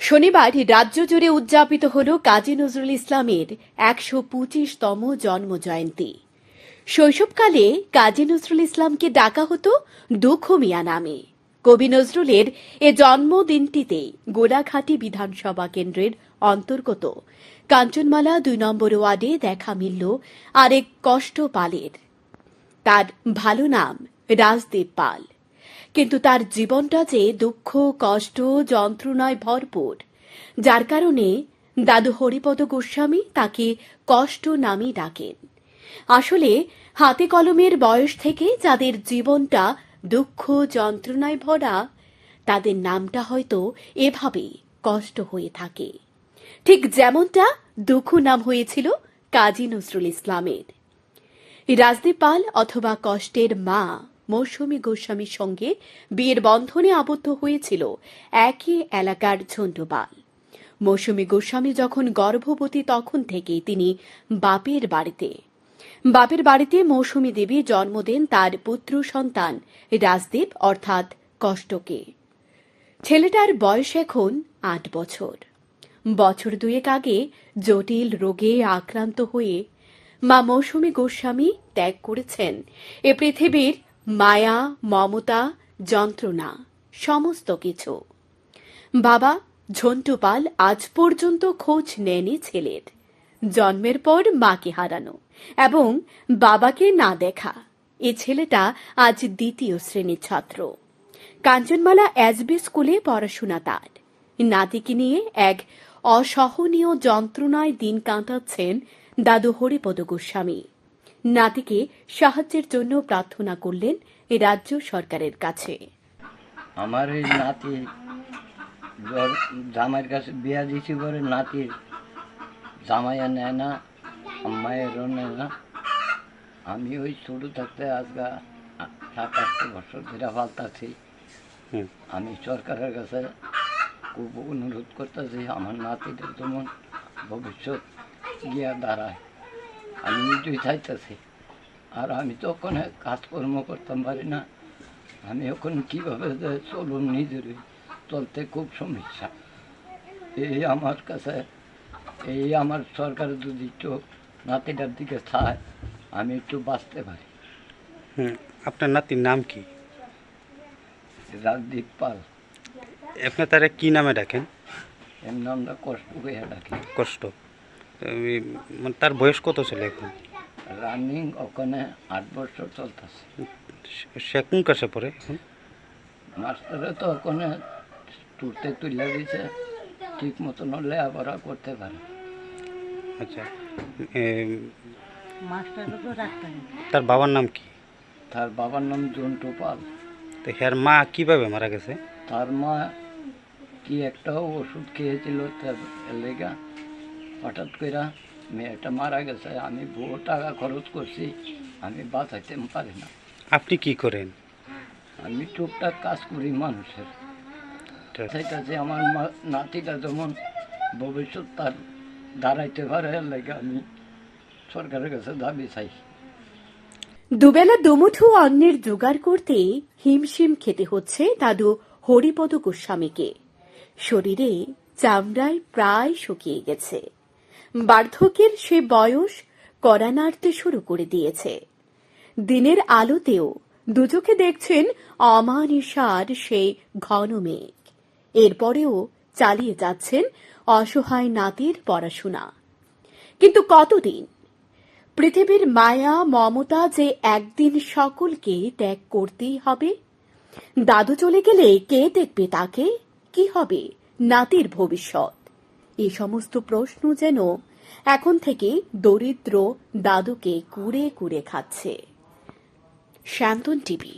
শনিবার রাজ্য জুড়ে উদযাপিত হল কাজী নজরুল ইসলামের ১২৫তম জন্মজয়ন্তী। শৈশবকালে কাজী নজরুল ইসলামকে ডাকা হতো দুঃখ মিয়া নামে। কবি নজরুলের এ জন্মদিনটিতে গোলাঘাটি বিধানসভা কেন্দ্রের অন্তর্গত কাঞ্চনমালা ২ নম্বর ওয়ার্ডে দেখা মিলল আরেক কষ্ট পালের। তার ভালো নাম রাজদীপ পাল, কিন্তু তার জীবনটা যে দুঃখ, কষ্ট, যন্ত্রণায় ভরপুর, যার কারণে দাদু হরিপদ গোস্বামী তাকে কষ্ট নামই ডাকেন। আসলে হাতে কলমের বয়স থেকে যাদের জীবনটা দুঃখ যন্ত্রণায় ভরা, তাদের নামটা হয়তো এভাবেই কষ্ট হয়ে থাকে, ঠিক যেমনটা দুঃখ নাম হয়েছিল কাজী নজরুল ইসলামের। রাজদীপ পাল অথবা কষ্টের মা মৌসুমী গোস্বামীর সঙ্গে বিয়ের বন্ধনে আবদ্ধ হয়েছিল একই এলাকার ঝন্টু পাল। মৌসুমী গোস্বামী যখন গর্ভবতী তখন থেকেই তিনি বাপের বাড়িতে মৌসুমী দেবী জন্ম দেন তার পুত্র সন্তান রাজদীপ অর্থাৎ কষ্টকে। ছেলেটার বয়স এখন ৮ বছর। বছর দুয়েক আগে জটিল রোগে আক্রান্ত হয়ে মা মৌসুমী গোস্বামী ত্যাগ করেছেন এ পৃথিবীর মায়া, মমতা, যন্ত্রণা সমস্ত কিছু। বাবা ঝন্টু পাল আজ পর্যন্ত খোঁজ নেয়নি ছেলের। জন্মের পর মাকে হারানো এবং বাবাকে না দেখা এ ছেলেটা আজ ২য় শ্রেণীর ছাত্র। কাঞ্চনমালা এসবি স্কুলে পড়াশোনা তার। নাতিকে নিয়ে এক অসহনীয় যন্ত্রণায় দিন কাটাচ্ছেন দাদু হরিপদ গোস্বামী। নাতিকে সাহায্যের জন্য প্রার্থনা করলেন রাজ্য সরকারের কাছে। আমার এই নাতি জামাইয়ের কাছে বিয়া দিছি পরে নাতির জামাইয়া নেয় না, আম্মায়েরও নেয় না। আমি ওই ছোটো থাকতে আজকা ৭-৮ বছর ধরে ফালতাছি। আমি সরকারের কাছে খুব অনুরোধ করতেছি আমার নাতিটা যেমন ভবিষ্যৎ গিয়া দাঁড়ায়, আমি নিজেই চাইতেছি। আর আমি তো ওখানে কাজকর্ম করতাম পারি না, আমি ওখানে কীভাবে চলুন নিজের চলতে খুব সমস্যা। এই আমার কাছে আমার সরকার যদি একটু নাতিটার দিকে চায় আমি একটু বাঁচতে পারি। আপনার নাতির নাম কি? রাজদীপ পাল। আপনি তারা কি নামে ডাকেন? এর নামটা কষ্ট হয়ে ডাকি। কষ্ট। মানে তার বয়স কত ছিল এখন? রানিং ওখানে ৮ বছর চলতেছে। সে কোন কাছে পড়ে এখন? মাস্টারে তো ওখানে তুলতে তুলে দিছে, ঠিক মতন লেখাপড়া করতে পারে। আচ্ছা, তার বাবার নাম কি? তার বাবার নাম ঝন্টু পাল। তো হ্যার মা কিভাবে মারা গেছে? তার মা কি একটা ওষুধ খেয়েছিল, তার লেগা হঠাৎ করে মেয়েটা মারা গেছে। আমি বহু টাকা খরচ করছি, আমি বাঁচাইতে পারি না। আপনি কি করেন? আমি টুকটাক কাজ করি মানুষের। চাইতেছি আমার নাতিটা যেমন ভবিষ্যৎ তার দাঁড়াইতে পারে, লেগে আমি সরকারের কাছে দাবি চাই। দুবেলা দুমুঠো অন্নের জোগাড় করতে হিমশিম খেতে হচ্ছে দাদু হরিপদ গোস্বামীকে। শরীরে চামড়ায় প্রায় শুকিয়ে গেছে। বার্ধক্যের সে বয়স কড়া নাড়তে শুরু করে দিয়েছে। দিনের আলোতেও দুচোখে দেখছেন অমানিসার সেই ঘন মেঘ। এরপরেও চালিয়ে যাচ্ছেন অসহায় নাতির পড়াশোনা। কিন্তু কতদিন? পৃথিবীর মায়া মমতা যে একদিন সকলকে ত্যাগ করতেই হবে। দাদু চলে গেলে কে দেখবে তাকে? কি হবে নাতির ভবিষ্যৎ? এই সমস্ত প্রশ্ন যেন এখন থেকে দরিদ্র দাদুকে কুরে কুরে খাচ্ছে। শান্তন টিভি।